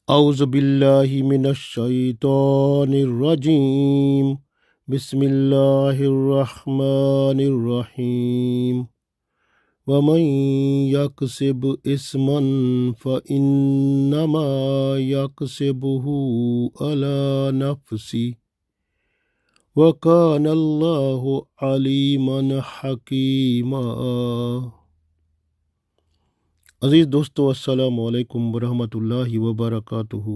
اعوذ باللہ من الشیطان الرجیم بسم اللہ الرحمن الرحیم ومن یکسب اسما فانما یکسبہ علی نفسہ وکان اللہ علیما حکیما۔ عزیز دوستو، السلام علیکم ورحمۃ اللہ وبرکاتہ۔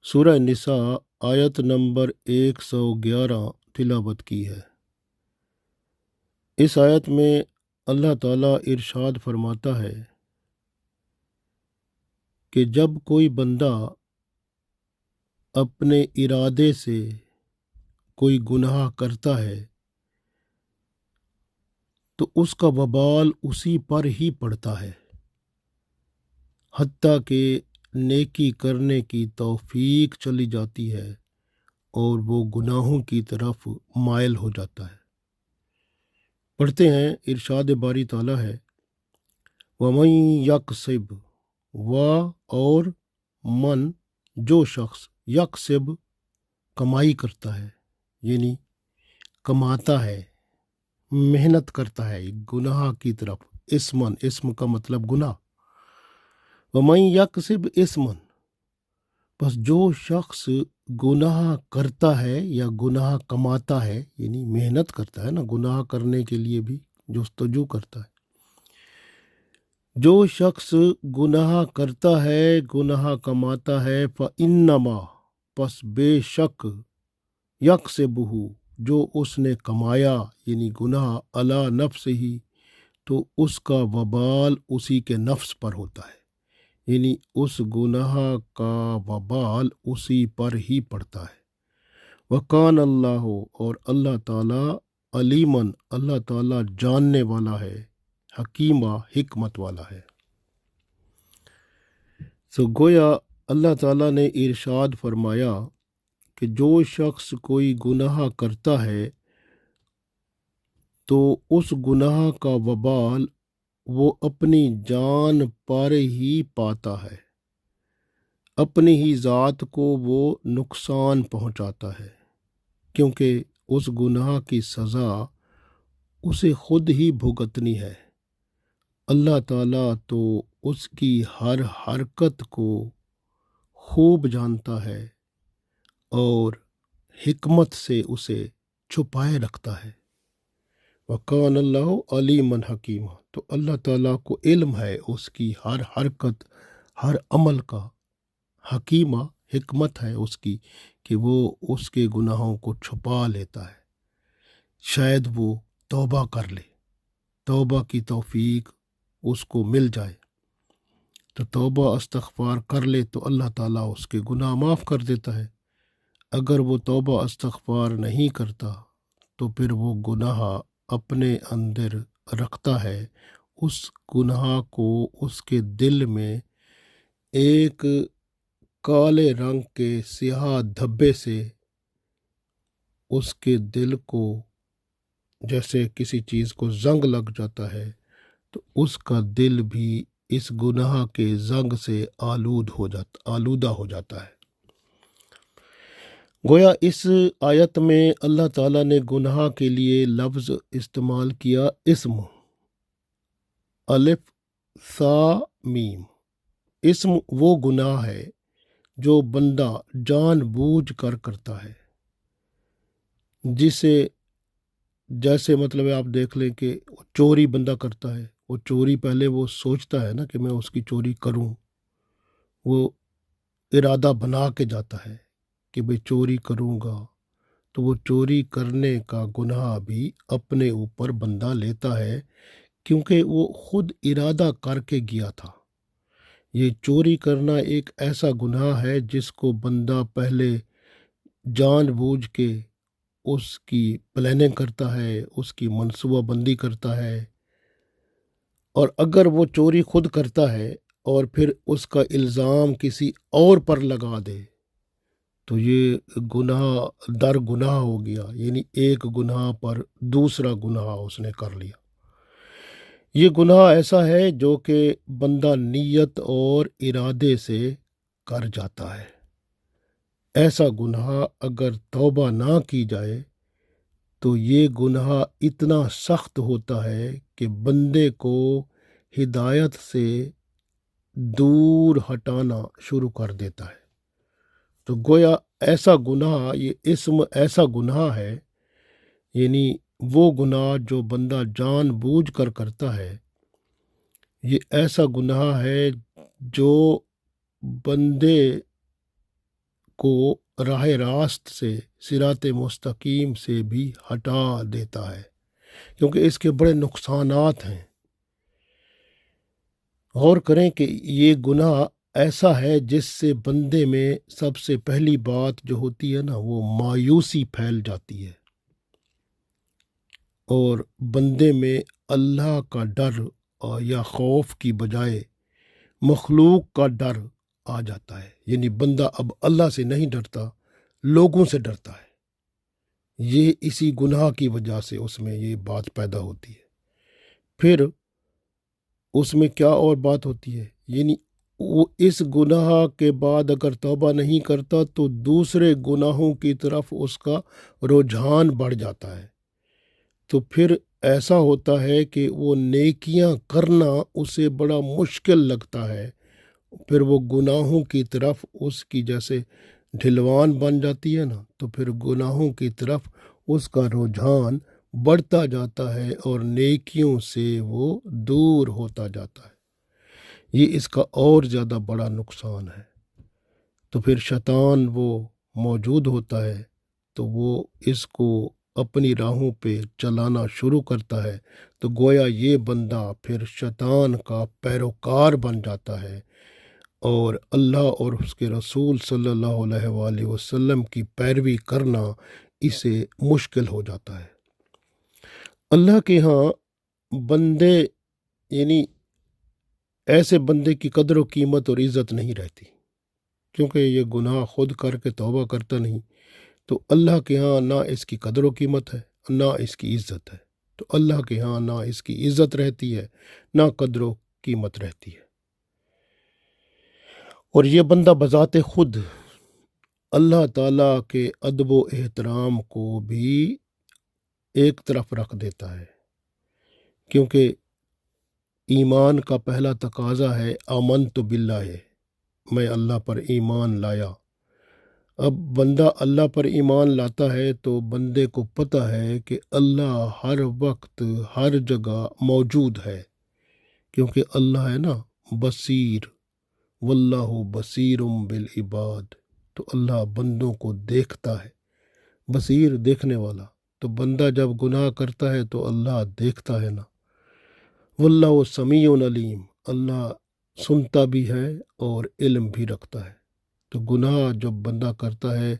سورہ نساء آیت نمبر 111 تلاوت کی ہے۔ اس آیت میں اللہ تعالیٰ ارشاد فرماتا ہے کہ جب کوئی بندہ اپنے ارادے سے کوئی گناہ کرتا ہے تو اس کا وبال اسی پر ہی پڑتا ہے، حتیٰ کہ نیکی کرنے کی توفیق چلی جاتی ہے اور وہ گناہوں کی طرف مائل ہو جاتا ہے۔ پڑھتے ہیں، ارشاد باری تعالیٰ ہے وَمَن یکسب، و اور من جو شخص، یکسب کمائی کرتا ہے، یعنی کماتا ہے، محنت کرتا ہے گناہ کی طرف، اسمن، اسم کا مطلب گناہ، وَمَن یکسب اسمن، بس جو شخص گناہ کرتا ہے یا گناہ کماتا ہے، یعنی محنت کرتا ہے نا، گناہ کرنے کے لیے بھی جستجو کرتا ہے، جو شخص گناہ کرتا ہے، گناہ کماتا ہے، فَإِنَّمَا، پس بے شک، یکسبہ، جو اس نے کمایا یعنی گناہ، علی نفسہ، تو اس کا وبال اسی کے نفس پر ہوتا ہے، یعنی اس گناہ کا وبال اسی پر ہی پڑتا ہے۔ وَقَانَ اللہ، اور اللہ تعالیٰ، علیماً، اللہ تعالیٰ جاننے والا ہے، حکیمہ، حکمت والا ہے۔ گویا اللہ تعالیٰ نے ارشاد فرمایا کہ جو شخص کوئی گناہ کرتا ہے تو اس گناہ کا وبال وہ اپنی جان پر ہی پاتا ہے، اپنی ہی ذات کو وہ نقصان پہنچاتا ہے، کیونکہ اس گناہ کی سزا اسے خود ہی بھگتنی ہے۔ اللہ تعالیٰ تو اس کی ہر حرکت کو خوب جانتا ہے اور حکمت سے اسے چھپائے رکھتا ہے۔ وَقَانَ اللَّهُ عَلِيمًا حَكِيمًا، تو اللہ تعالیٰ کو علم ہے اس کی ہر حرکت، ہر عمل کا، حکیمہ، حکمت ہے اس کی کہ وہ اس کے گناہوں کو چھپا لیتا ہے، شاید وہ توبہ کر لے، توبہ کی توفیق اس کو مل جائے تو توبہ استغفار کر لے تو اللہ تعالیٰ اس کے گناہ معاف کر دیتا ہے۔ اگر وہ توبہ استغفار نہیں کرتا تو پھر وہ گناہ اپنے اندر رکھتا ہے، اس گناہ کو اس کے دل میں ایک کالے رنگ کے سیاہ دھبے سے اس کے دل کو جیسے کسی چیز کو زنگ لگ جاتا ہے تو اس کا دل بھی اس گناہ کے زنگ سے آلودہ ہو جاتا ہے۔ گویا اس آیت میں اللہ تعالیٰ نے گناہ کے لیے لفظ استعمال کیا اسم، الف سا میم۔ اسم وہ گناہ ہے جو بندہ جان بوجھ کر کرتا ہے، جیسے مطلب آپ دیکھ لیں کہ چوری بندہ کرتا ہے، وہ چوری پہلے وہ سوچتا ہے نا کہ میں اس کی چوری کروں، وہ ارادہ بنا کے جاتا ہے کہ بھئی چوری کروں گا، تو وہ چوری کرنے کا گناہ بھی اپنے اوپر بندہ لیتا ہے کیونکہ وہ خود ارادہ کر کے گیا تھا۔ یہ چوری کرنا ایک ایسا گناہ ہے جس کو بندہ پہلے جان بوجھ کے اس کی پلاننگ کرتا ہے، اس کی منصوبہ بندی کرتا ہے، اور اگر وہ چوری خود کرتا ہے اور پھر اس کا الزام کسی اور پر لگا دے تو یہ گناہ در گناہ ہو گیا، یعنی ایک گناہ پر دوسرا گناہ اس نے کر لیا۔ یہ گناہ ایسا ہے جو کہ بندہ نیت اور ارادے سے کر جاتا ہے۔ ایسا گناہ اگر توبہ نہ کی جائے تو یہ گناہ اتنا سخت ہوتا ہے کہ بندے کو ہدایت سے دور ہٹانا شروع کر دیتا ہے۔ تو گویا ایسا گناہ، یہ اسم ایسا گناہ ہے، یعنی وہ گناہ جو بندہ جان بوجھ کر کرتا ہے، یہ ایسا گناہ ہے جو بندے کو راہ راست سے، صراط مستقیم سے بھی ہٹا دیتا ہے، کیونکہ اس کے بڑے نقصانات ہیں۔ غور کریں کہ یہ گناہ ایسا ہے جس سے بندے میں سب سے پہلی بات جو ہوتی ہے نا، وہ مایوسی پھیل جاتی ہے، اور بندے میں اللہ کا ڈر یا خوف کی بجائے مخلوق کا ڈر آ جاتا ہے۔ یعنی بندہ اب اللہ سے نہیں ڈرتا، لوگوں سے ڈرتا ہے۔ یہ اسی گناہ کی وجہ سے اس میں یہ بات پیدا ہوتی ہے۔ پھر اس میں کیا اور بات ہوتی ہے، یعنی وہ اس گناہ کے بعد اگر توبہ نہیں کرتا تو دوسرے گناہوں کی طرف اس کا رجحان بڑھ جاتا ہے، تو پھر ایسا ہوتا ہے کہ وہ نیکیاں کرنا اسے بڑا مشکل لگتا ہے۔ پھر وہ گناہوں کی طرف اس کی جیسے ڈھلوان بن جاتی ہے نا، تو پھر گناہوں کی طرف اس کا رجحان بڑھتا جاتا ہے اور نیکیوں سے وہ دور ہوتا جاتا ہے۔ یہ اس کا اور زیادہ بڑا نقصان ہے۔ تو پھر شیطان وہ موجود ہوتا ہے، تو وہ اس کو اپنی راہوں پہ چلانا شروع کرتا ہے، تو گویا یہ بندہ پھر شیطان کا پیروکار بن جاتا ہے، اور اللہ اور اس کے رسول صلی اللہ علیہ وآلہ وسلم کی پیروی کرنا اسے مشکل ہو جاتا ہے۔ اللہ کے ہاں بندے، یعنی ایسے بندے کی قدر و قیمت اور عزت نہیں رہتی، کیونکہ یہ گناہ خود کر کے توبہ کرتا نہیں، تو اللہ کے ہاں نہ اس کی قدر و قیمت ہے، نہ اس کی عزت ہے۔ تو اللہ کے ہاں نہ اس کی عزت رہتی ہے، نہ قدر و قیمت رہتی ہے، اور یہ بندہ بذات خود اللہ تعالیٰ کے ادب و احترام کو بھی ایک طرف رکھ دیتا ہے، کیونکہ ایمان کا پہلا تقاضا ہے آمنت باللہ، میں اللہ پر ایمان لایا۔ اب بندہ اللہ پر ایمان لاتا ہے تو بندے کو پتہ ہے کہ اللہ ہر وقت ہر جگہ موجود ہے، کیونکہ اللہ ہے نا بصیر، واللہ بصیر بالعباد، تو اللہ بندوں کو دیکھتا ہے، بصیر دیکھنے والا۔ تو بندہ جب گناہ کرتا ہے تو اللہ دیکھتا ہے نا، واللہ سمیع علیم، اللہ سنتا بھی ہے اور علم بھی رکھتا ہے۔ تو گناہ جب بندہ کرتا ہے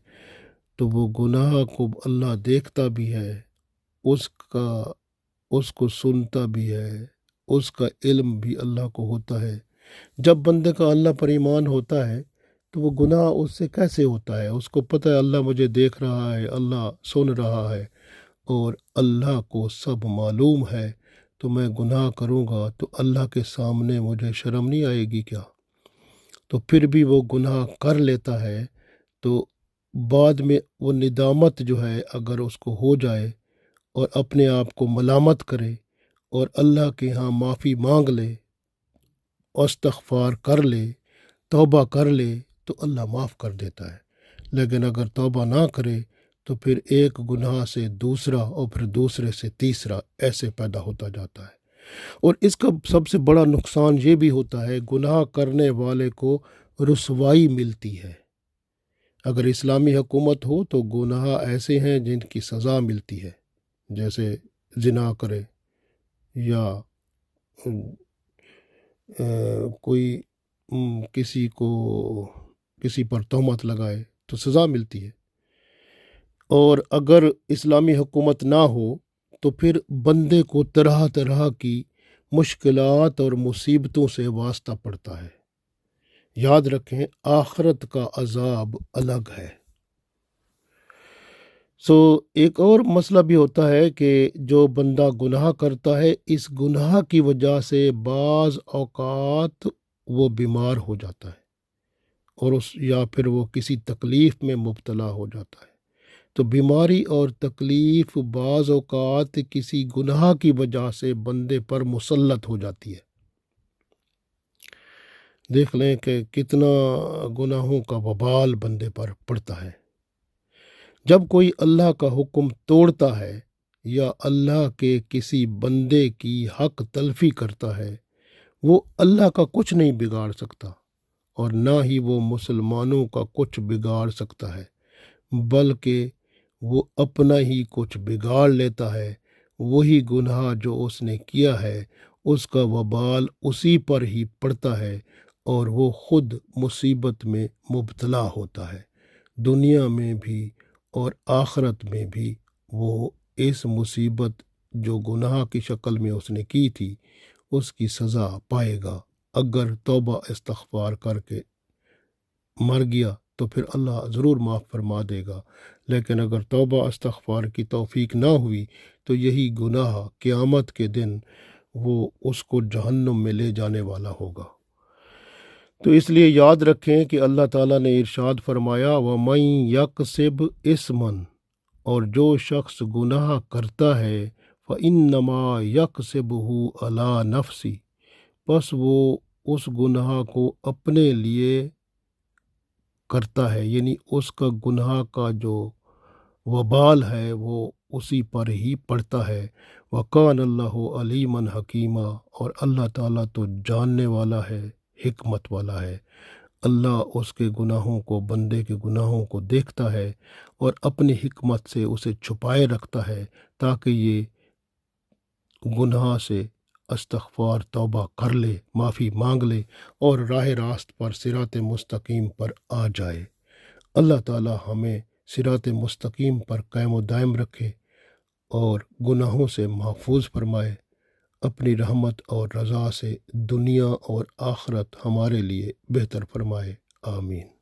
تو وہ گناہ کو اللہ دیکھتا بھی ہے، اس کو سنتا بھی ہے، اس کا علم بھی اللہ کو ہوتا ہے۔ جب بندے کا اللہ پر ایمان ہوتا ہے تو وہ گناہ اس سے کیسے ہوتا ہے؟ اس کو پتہ ہے اللہ مجھے دیکھ رہا ہے، اللہ سن رہا ہے، اور اللہ کو سب معلوم ہے، تو میں گناہ کروں گا تو اللہ کے سامنے مجھے شرم نہیں آئے گی کیا؟ تو پھر بھی وہ گناہ کر لیتا ہے، تو بعد میں وہ ندامت جو ہے اگر اس کو ہو جائے اور اپنے آپ کو ملامت کرے اور اللہ کے ہاں معافی مانگ لے، استغفار کر لے، توبہ کر لے، تو اللہ معاف کر دیتا ہے۔ لیکن اگر توبہ نہ کرے تو پھر ایک گناہ سے دوسرا اور پھر دوسرے سے تیسرا ایسے پیدا ہوتا جاتا ہے۔ اور اس کا سب سے بڑا نقصان یہ بھی ہوتا ہے، گناہ کرنے والے کو رسوائی ملتی ہے۔ اگر اسلامی حکومت ہو تو گناہ ایسے ہیں جن کی سزا ملتی ہے، جیسے زنا کرے یا کوئی کسی پر تہمت لگائے تو سزا ملتی ہے۔ اور اگر اسلامی حکومت نہ ہو تو پھر بندے کو طرح طرح کی مشکلات اور مصیبتوں سے واسطہ پڑتا ہے۔ یاد رکھیں آخرت کا عذاب الگ ہے۔ ایک اور مسئلہ بھی ہوتا ہے کہ جو بندہ گناہ کرتا ہے، اس گناہ کی وجہ سے بعض اوقات وہ بیمار ہو جاتا ہے، اور یا پھر وہ کسی تکلیف میں مبتلا ہو جاتا ہے، تو بیماری اور تکلیف بعض اوقات کسی گناہ کی وجہ سے بندے پر مسلط ہو جاتی ہے۔ دیکھ لیں کہ کتنا گناہوں کا وبال بندے پر پڑتا ہے۔ جب کوئی اللہ کا حکم توڑتا ہے یا اللہ کے کسی بندے کی حق تلفی کرتا ہے، وہ اللہ کا کچھ نہیں بگاڑ سکتا اور نہ ہی وہ مسلمانوں کا کچھ بگاڑ سکتا ہے، بلکہ وہ اپنا ہی کچھ بگاڑ لیتا ہے۔ وہی گناہ جو اس نے کیا ہے اس کا وبال اسی پر ہی پڑتا ہے اور وہ خود مصیبت میں مبتلا ہوتا ہے، دنیا میں بھی اور آخرت میں بھی۔ وہ اس مصیبت جو گناہ کی شکل میں اس نے کی تھی اس کی سزا پائے گا۔ اگر توبہ استغفار کر کے مر گیا تو پھر اللہ ضرور معاف فرما دے گا، لیکن اگر توبہ استغفار کی توفیق نہ ہوئی تو یہی گناہ قیامت کے دن وہ اس کو جہنم میں لے جانے والا ہوگا۔ تو اس لیے یاد رکھیں کہ اللہ تعالیٰ نے ارشاد فرمایا وَمَن یکسب اسمًا، اور جو شخص گناہ کرتا ہے فَإِنَّمَا یکسبہ علی نفسی، بس وہ اس گناہ کو اپنے لیے کرتا ہے، یعنی اس کا گناہ کا جو وبال ہے وہ اسی پر ہی پڑتا ہے۔ وَقَانَ اللَّهُ عَلِيمًا حَكِيمًا، اور اللہ تعالیٰ تو جاننے والا ہے، حکمت والا ہے۔ اللہ اس کے گناہوں کو، بندے کے گناہوں کو دیکھتا ہے اور اپنی حکمت سے اسے چھپائے رکھتا ہے تاکہ یہ گناہ سے استغفار توبہ کر لے، معافی مانگ لے اور راہ راست پر صراط مستقیم پر آ جائے۔ اللہ تعالی ہمیں صراط مستقیم پر قائم و دائم رکھے اور گناہوں سے محفوظ فرمائے، اپنی رحمت اور رضا سے دنیا اور آخرت ہمارے لیے بہتر فرمائے۔ آمین۔